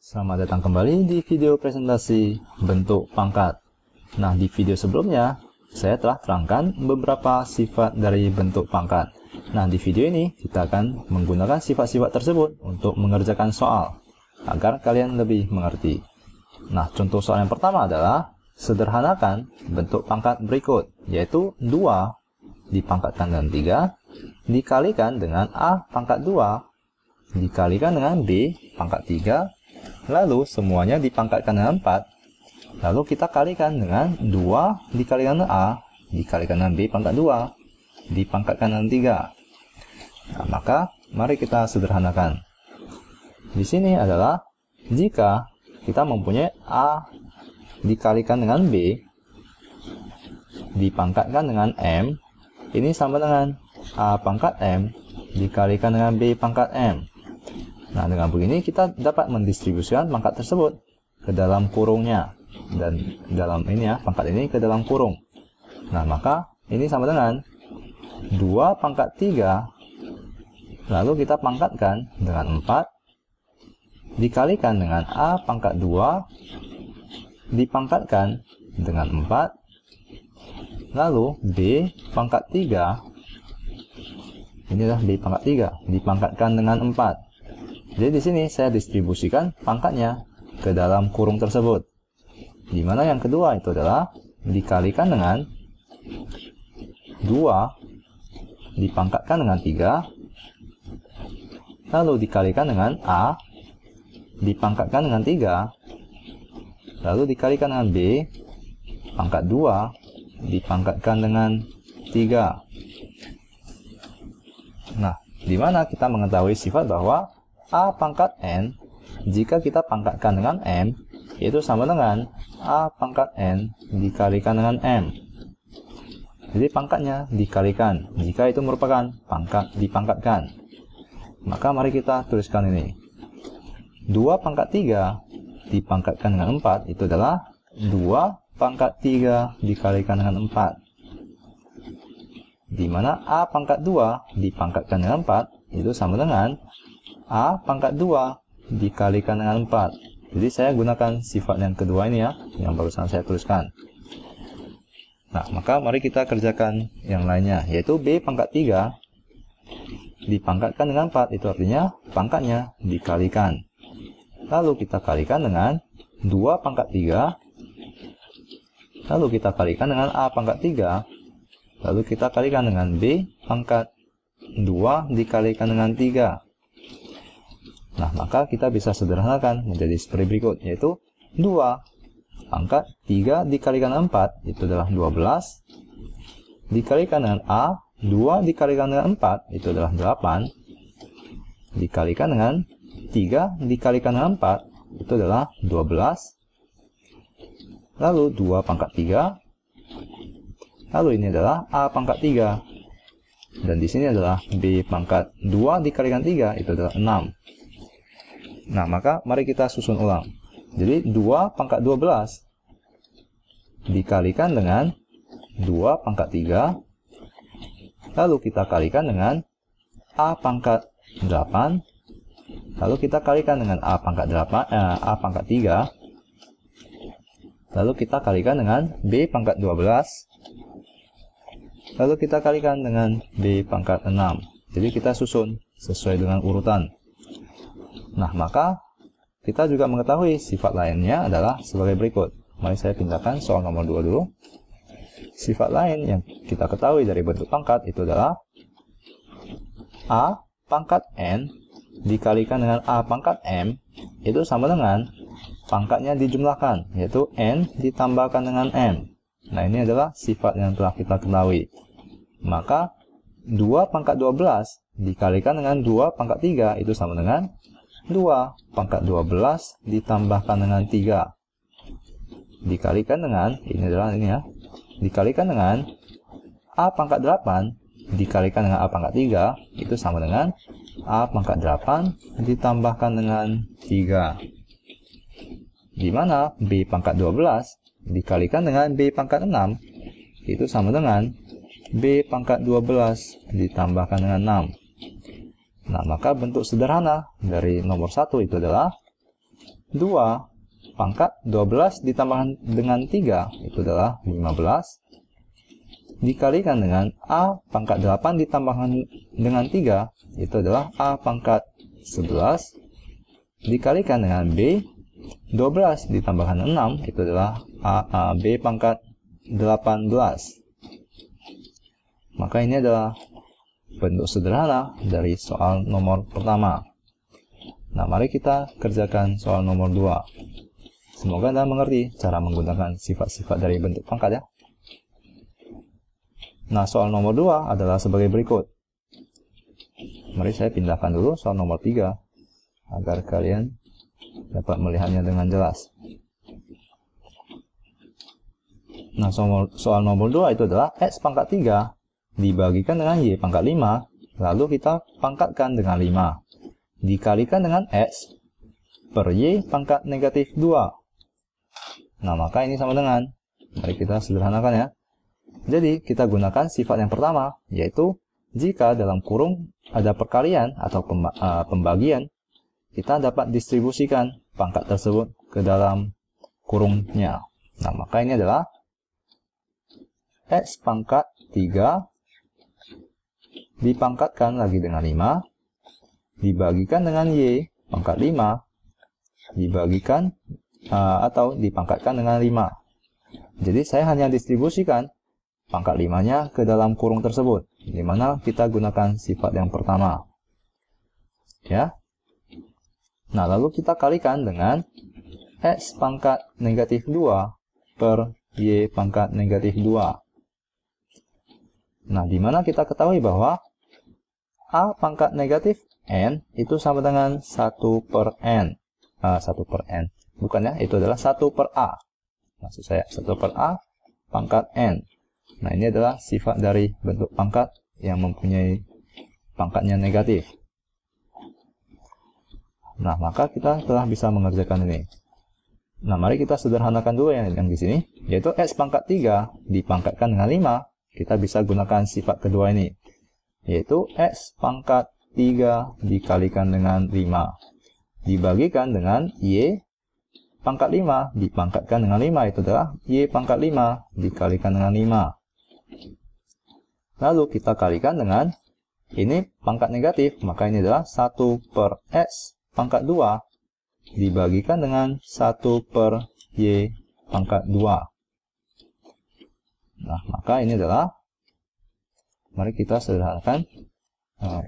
Selamat datang kembali di video presentasi bentuk pangkat. Nah, di video sebelumnya, saya telah terangkan beberapa sifat dari bentuk pangkat. Nah, di video ini, kita akan menggunakan sifat-sifat tersebut untuk mengerjakan soal, agar kalian lebih mengerti. Nah, contoh soal yang pertama adalah, sederhanakan bentuk pangkat berikut, yaitu 2 dipangkatkan dengan 3, dikalikan dengan A pangkat 2, dikalikan dengan B pangkat 3, lalu semuanya dipangkatkan dengan 4, lalu kita kalikan dengan 2 dikalikan dengan A, dikalikan dengan B pangkat 2, dipangkatkan dengan 3. Nah, maka mari kita sederhanakan. Di sini adalah jika kita mempunyai A dikalikan dengan B, dipangkatkan dengan M, ini sama dengan A pangkat M dikalikan dengan B pangkat M. Nah, dengan begini kita dapat mendistribusikan pangkat tersebut ke dalam kurungnya, dan dalam ini ya, pangkat ini ke dalam kurung. Nah, maka ini sama dengan 2 pangkat 3, lalu kita pangkatkan dengan 4, dikalikan dengan A pangkat 2, dipangkatkan dengan 4, lalu B pangkat 3, ini adalah B pangkat 3, dipangkatkan dengan 4. Jadi di sini saya distribusikan pangkatnya ke dalam kurung tersebut. Di mana yang kedua itu adalah dikalikan dengan 2, dipangkatkan dengan 3, lalu dikalikan dengan A, dipangkatkan dengan 3, lalu dikalikan dengan B, pangkat 2, dipangkatkan dengan 3. Nah, di mana kita mengetahui sifat bahwa A pangkat N, jika kita pangkatkan dengan M, itu sama dengan A pangkat N dikalikan dengan M. Jadi pangkatnya dikalikan, jika itu merupakan pangkat dipangkatkan. Maka mari kita tuliskan ini. 2 pangkat 3 dipangkatkan dengan 4, itu adalah 2 pangkat 3 dikalikan dengan 4. Di mana A pangkat 2 dipangkatkan dengan 4, itu sama dengan A pangkat 2 dikalikan dengan 4. Jadi saya gunakan sifat yang kedua ini ya, yang barusan saya tuliskan. Nah, maka mari kita kerjakan yang lainnya, yaitu B pangkat 3 dipangkatkan dengan 4, itu artinya pangkatnya dikalikan. Lalu kita kalikan dengan 2 pangkat 3, lalu kita kalikan dengan A pangkat 3, lalu kita kalikan dengan B pangkat 2 dikalikan dengan 3. Nah, maka kita bisa sederhanakan menjadi seperti berikut, yaitu 2 pangkat 3 dikalikan 4, itu adalah 12, dikalikan dengan A, 2 dikalikan dengan 4, itu adalah 8, dikalikan dengan 3 dikalikan dengan 4, itu adalah 12, lalu 2 pangkat 3, lalu ini adalah A pangkat 3, dan di sini adalah B pangkat 2 dikalikan 3, itu adalah 6. Nah, maka mari kita susun ulang. Jadi 2 pangkat 12 dikalikan dengan 2 pangkat 3, lalu kita kalikan dengan A pangkat 8, lalu kita kalikan dengan A pangkat 3, lalu kita kalikan dengan B pangkat 12, lalu kita kalikan dengan B pangkat 6. Jadi kita susun sesuai dengan urutan. Nah, maka kita juga mengetahui sifat lainnya adalah sebagai berikut. Mari saya pindahkan soal nomor 2 dulu. Sifat lain yang kita ketahui dari bentuk pangkat itu adalah A pangkat N dikalikan dengan A pangkat M, itu sama dengan pangkatnya dijumlahkan, yaitu N ditambahkan dengan M. Nah, ini adalah sifat yang telah kita ketahui. Maka 2 pangkat 12 dikalikan dengan 2 pangkat 3, itu sama dengan 2 pangkat 12 ditambahkan dengan 3, dikalikan dengan, ini adalah ini ya, dikalikan dengan A pangkat 8 dikalikan dengan A pangkat 3, itu sama dengan A pangkat 8 ditambahkan dengan 3. Di mana B pangkat 12 dikalikan dengan B pangkat 6, itu sama dengan B pangkat 12 ditambahkan dengan 6. Nah, maka bentuk sederhana dari nomor 1 itu adalah 2 pangkat 12 ditambahkan dengan 3 itu adalah 15. Dikalikan dengan A pangkat 8 ditambahkan dengan 3 itu adalah A pangkat 11. Dikalikan dengan B 12 ditambahkan 6 itu adalah B pangkat 18. Maka ini adalah bentuk sederhana dari soal nomor pertama. Nah, mari kita kerjakan soal nomor 2. Semoga Anda mengerti cara menggunakan sifat-sifat dari bentuk pangkat ya. Nah, soal nomor 2 adalah sebagai berikut. Mari saya pindahkan dulu soal nomor 3 agar kalian dapat melihatnya dengan jelas. Nah, soal nomor 2 itu adalah X pangkat 3 dibagikan dengan Y pangkat 5, lalu kita pangkatkan dengan 5. Dikalikan dengan X per Y pangkat negatif 2. Nah, maka ini sama dengan, mari kita sederhanakan ya. Jadi, kita gunakan sifat yang pertama, yaitu jika dalam kurung ada perkalian atau pembagian, kita dapat distribusikan pangkat tersebut ke dalam kurungnya. Nah, maka ini adalah X pangkat 3 dipangkatkan lagi dengan 5, dibagikan dengan Y pangkat 5, dibagikan atau dipangkatkan dengan 5. Jadi saya hanya distribusikan pangkat 5-nya ke dalam kurung tersebut, di mana kita gunakan sifat yang pertama. Ya. Nah, lalu kita kalikan dengan X pangkat negatif 2 per Y pangkat negatif 2. Nah, di mana kita ketahui bahwa A pangkat negatif N itu sama dengan 1 per N. 1 per N. Bukan ya, itu adalah 1 per A. Maksud saya, 1 per A pangkat N. Nah, ini adalah sifat dari bentuk pangkat yang mempunyai pangkatnya negatif. Nah, maka kita telah bisa mengerjakan ini. Nah, mari kita sederhanakan dulu yang di sini, yaitu X pangkat 3 dipangkatkan dengan 5, kita bisa gunakan sifat kedua ini, yaitu X pangkat 3 dikalikan dengan 5, dibagikan dengan Y pangkat 5 dipangkatkan dengan 5, itu adalah Y pangkat 5 dikalikan dengan 5. Lalu kita kalikan dengan ini pangkat negatif, maka ini adalah 1 per X pangkat 2 dibagikan dengan 1 per Y pangkat 2. Nah, maka ini adalah, mari kita sederhanakan,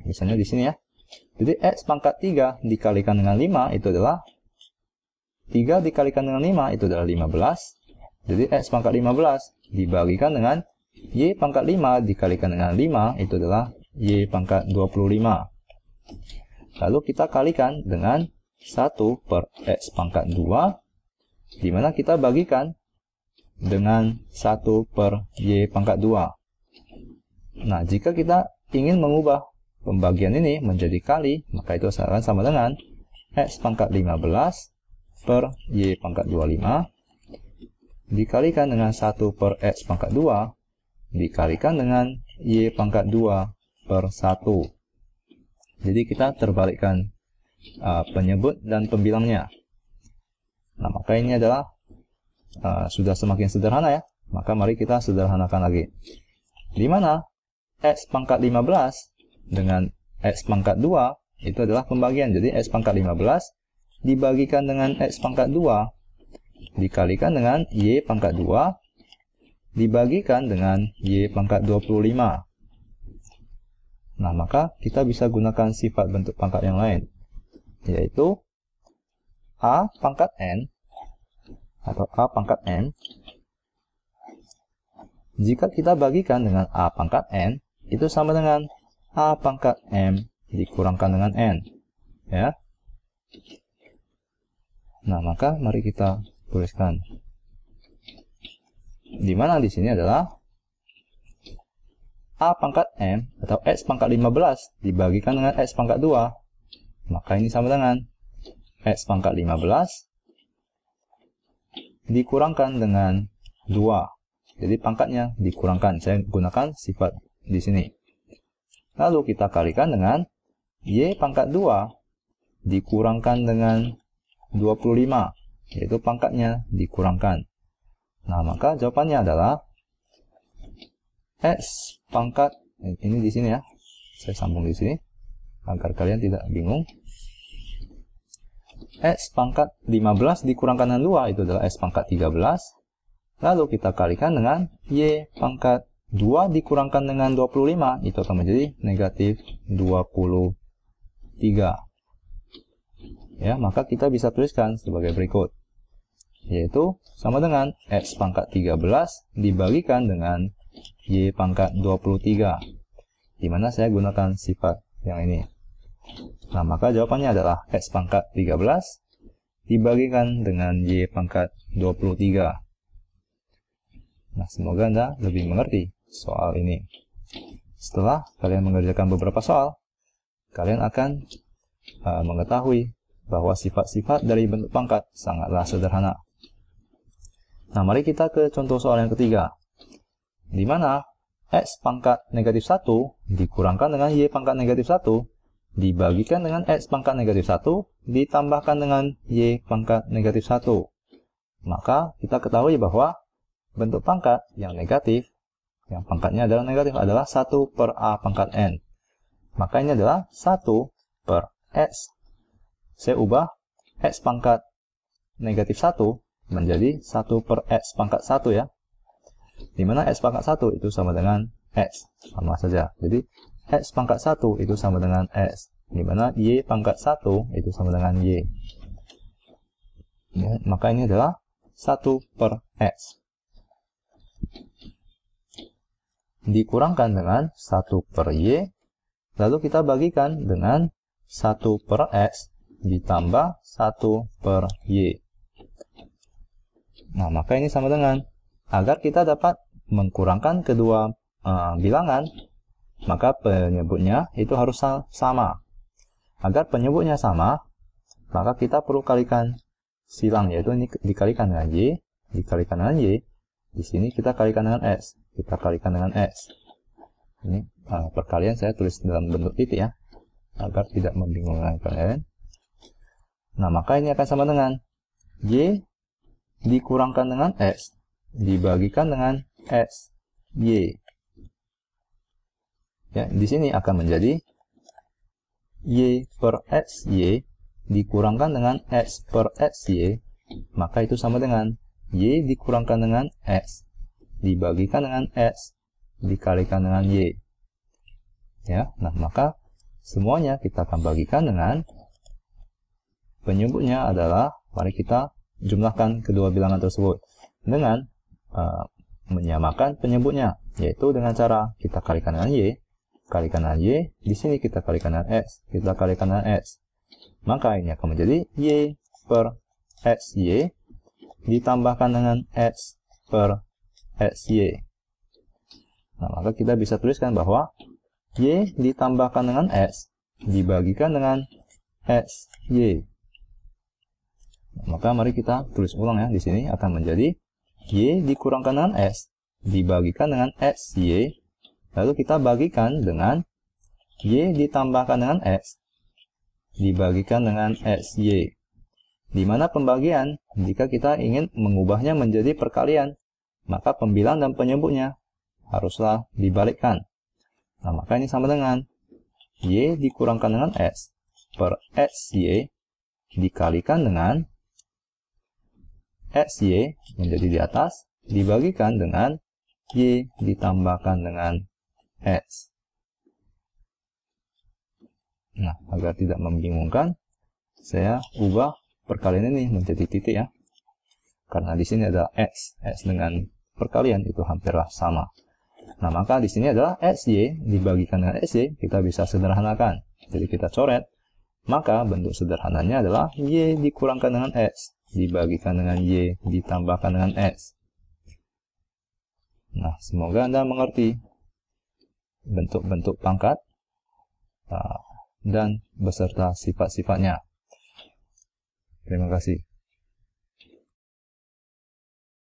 misalnya di sini ya. Jadi X pangkat 3 dikalikan dengan 5 itu adalah 3 dikalikan dengan 5 itu adalah 15. Jadi X pangkat 15 dibagikan dengan Y pangkat 5 dikalikan dengan 5 itu adalah Y pangkat 25. Lalu kita kalikan dengan 1 per X pangkat 2, di mana kita bagikan dengan 1 per Y pangkat 2. Nah, jika kita ingin mengubah pembagian ini menjadi kali, maka itu akan sama dengan X pangkat 15 per Y pangkat 25 dikalikan dengan 1 per X pangkat 2 dikalikan dengan Y pangkat 2 per 1. Jadi kita terbalikkan penyebut dan pembilangnya. Nah, maka ini adalah sudah semakin sederhana ya. Maka mari kita sederhanakan lagi. Di mana X pangkat 15 dengan X pangkat 2 itu adalah pembagian. Jadi X pangkat 15 dibagikan dengan X pangkat 2 dikalikan dengan Y pangkat 2 dibagikan dengan Y pangkat 25. Nah, maka kita bisa gunakan sifat bentuk pangkat yang lain, yaitu A pangkat N atau A pangkat N. Jika kita bagikan dengan A pangkat N, itu sama dengan A pangkat M dikurangkan dengan N. Ya. Nah, maka mari kita tuliskan. Di mana di sini adalah A pangkat M atau X pangkat 15 dibagikan dengan X pangkat 2. Maka ini sama dengan X pangkat 15 dikurangkan dengan 2. Jadi pangkatnya dikurangkan. Saya gunakan sifat di sini. Lalu kita kalikan dengan Y pangkat 2 dikurangkan dengan 25, yaitu pangkatnya dikurangkan. Nah, maka jawabannya adalah X pangkat, ini di sini ya, saya sambung di sini, agar kalian tidak bingung. X pangkat 15 dikurangkan dengan 2, itu adalah X pangkat 13. Lalu kita kalikan dengan Y pangkat 2 dikurangkan dengan 25, itu akan menjadi negatif 23. Ya, maka kita bisa tuliskan sebagai berikut, yaitu sama dengan X pangkat 13 dibagikan dengan Y pangkat 23, dimana saya gunakan sifat yang ini. Nah, maka jawabannya adalah X pangkat 13 dibagikan dengan Y pangkat 23. Nah, semoga Anda lebih mengerti soal ini. Setelah kalian mengerjakan beberapa soal, kalian akan mengetahui bahwa sifat-sifat dari bentuk pangkat sangatlah sederhana. Nah, mari kita ke contoh soal yang ketiga, di mana X pangkat negatif 1 dikurangkan dengan Y pangkat negatif 1 dibagikan dengan X pangkat negatif 1 ditambahkan dengan Y pangkat negatif 1. Maka kita ketahui bahwa bentuk pangkat yang negatif, yang pangkatnya adalah negatif, adalah 1 per A pangkat N. Maka ini adalah 1 per X. Saya ubah X pangkat negatif 1 menjadi 1 per X pangkat 1 ya. Dimana X pangkat 1 itu sama dengan X. Sama saja. Jadi X pangkat 1 itu sama dengan X. Dimana Y pangkat 1 itu sama dengan Y. Ya, maka ini adalah 1 per X. Dikurangkan dengan 1 per Y. Lalu kita bagikan dengan 1 per X ditambah 1 per Y. Nah, maka ini sama dengan, agar kita dapat mengkurangkan kedua bilangan, maka penyebutnya itu harus sama. Agar penyebutnya sama, maka kita perlu kalikan silang, yaitu ini dikalikan dengan Y, dikalikan dengan Y. Di sini kita kalikan dengan X, kita kalikan dengan X. Ini perkalian saya tulis dalam bentuk titik ya, agar tidak membingungkan kalian. Nah, maka ini akan sama dengan Y dikurangkan dengan X dibagikan dengan X Y. Ya, di sini akan menjadi Y per X Y dikurangkan dengan X per X Y, maka itu sama dengan Y dikurangkan dengan X dibagikan dengan X dikalikan dengan Y. Ya, nah maka semuanya kita akan bagikan dengan penyebutnya adalah, mari kita jumlahkan kedua bilangan tersebut dengan menyamakan penyebutnya, yaitu dengan cara kita kalikan dengan Y, kalikan dengan Y, di sini kita kalikan dengan X, kita kalikan dengan X. Maka ini akan menjadi Y per X Y ditambahkan dengan X per X Y. Nah, maka kita bisa tuliskan bahwa Y ditambahkan dengan X dibagikan dengan X Y. Maka mari kita tulis ulang ya, di sini akan menjadi Y dikurangkan dengan X dibagikan dengan X Y, lalu kita bagikan dengan Y ditambahkan dengan X dibagikan dengan X Y. Di mana pembagian, jika kita ingin mengubahnya menjadi perkalian, maka pembilang dan penyebutnya haruslah dibalikkan. Nah, maka ini sama dengan Y dikurangkan dengan X per X Y dikalikan dengan X Y menjadi di atas dibagikan dengan Y ditambahkan dengan X. Nah, agar tidak membingungkan, saya ubah perkalian ini menjadi titik ya. Karena di sini ada X dengan perkalian itu hampirlah sama. Nah, maka di sini adalah XY dibagikan dengan XY, kita bisa sederhanakan. Jadi kita coret, maka bentuk sederhananya adalah Y dikurangkan dengan X dibagikan dengan Y ditambahkan dengan X. Nah, semoga Anda mengerti bentuk-bentuk pangkat dan beserta sifat-sifatnya. Terima kasih.